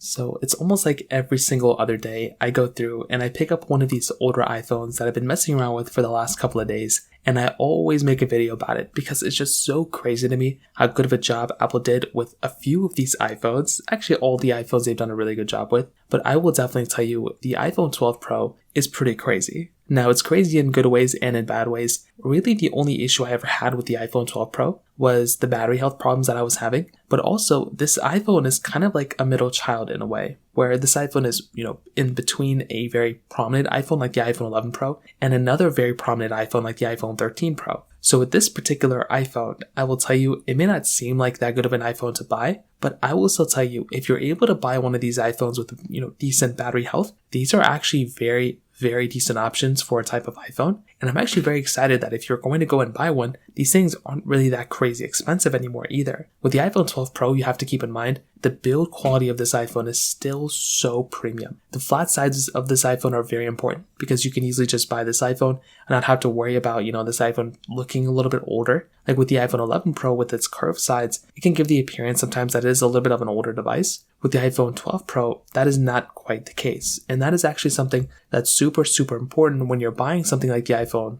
So it's almost like every single other day I go through and I pick up one of these older iPhones that I've been messing around with for the last couple of days, and I always make a video about it because it's just so crazy to me how good of a job Apple did with a few of these iPhones. Actually, all the iPhones they've done a really good job with, but I will definitely tell you the iPhone 12 Pro is pretty crazy. Now, it's crazy in good ways and in bad ways. Really, the only issue I ever had with the iPhone 12 Pro was the battery health problems that I was having. But also, this iPhone is kind of like a middle child in a way, where this iPhone is, in between a very prominent iPhone like the iPhone 11 Pro and another very prominent iPhone like the iPhone 13 Pro. So with this particular iPhone, I will tell you, it may not seem like that good of an iPhone to buy, but I will still tell you, if you're able to buy one of these iPhones with, decent battery health, these are actually very, very decent options for a type of iPhone. And I'm actually very excited that if you're going to go and buy one, these things aren't really that crazy expensive anymore either. With the iPhone 12 Pro, you have to keep in mind, the build quality of this iPhone is still so premium. The flat sides of this iPhone are very important because you can easily just buy this iPhone and not have to worry about, this iPhone looking a little bit older. Like with the iPhone 11 Pro with its curved sides, it can give the appearance sometimes that it is a little bit of an older device. With the iPhone 12 Pro, that is not quite the case. And that is actually something that's super, super important when you're buying something like the iPhone,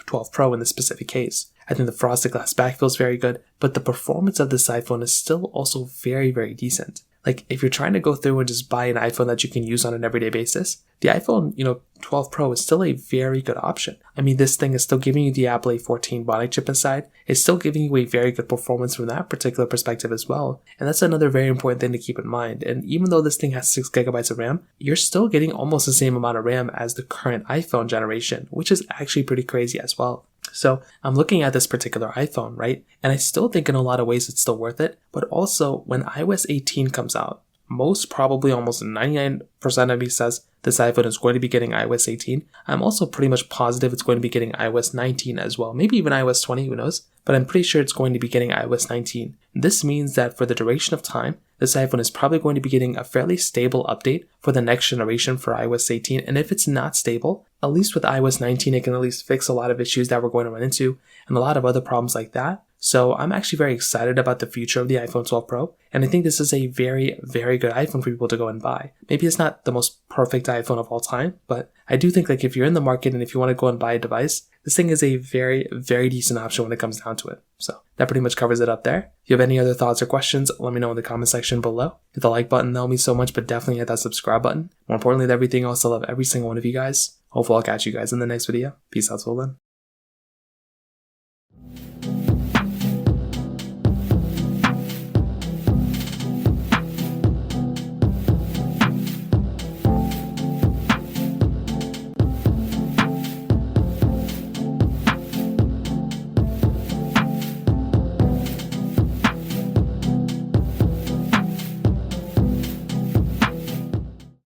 12 Pro in this specific case. I think the frosted glass back feels very good, but the performance of this iPhone is still also very, very decent. Like if you're trying to go through and just buy an iPhone that you can use on an everyday basis, the iPhone, 12 Pro is still a very good option. I mean, this thing is still giving you the Apple A14 Bionic chip inside. It's still giving you a very good performance from that particular perspective as well. And that's another very important thing to keep in mind. And even though this thing has 6 gigabytes of RAM, you're still getting almost the same amount of RAM as the current iPhone generation, which is actually pretty crazy as well. So I'm looking at this particular iPhone, right? And I still think in a lot of ways it's still worth it. But also when iOS 18 comes out, most probably almost 99% of me says this iPhone is going to be getting iOS 18. I'm also pretty much positive it's going to be getting iOS 19 as well. Maybe even iOS 20, who knows? But I'm pretty sure it's going to be getting iOS 19. This means that for the duration of time, this iPhone is probably going to be getting a fairly stable update for the next generation for iOS 18. And if it's not stable, at least with iOS 19, it can at least fix a lot of issues that we're going to run into and a lot of other problems like that. So I'm actually very excited about the future of the iPhone 12 Pro, and I think this is a very, very good iPhone for people to go and buy. Maybe it's not the most perfect iPhone of all time, but I do think if you're in the market and if you want to go and buy a device, this thing is a very, very decent option when it comes down to it. So that pretty much covers it up there. If you have any other thoughts or questions, let me know in the comment section below. Hit the like button, that will mean so much, but definitely hit that subscribe button. More importantly than everything else, I love every single one of you guys. Hopefully I'll catch you guys in the next video. Peace out till then.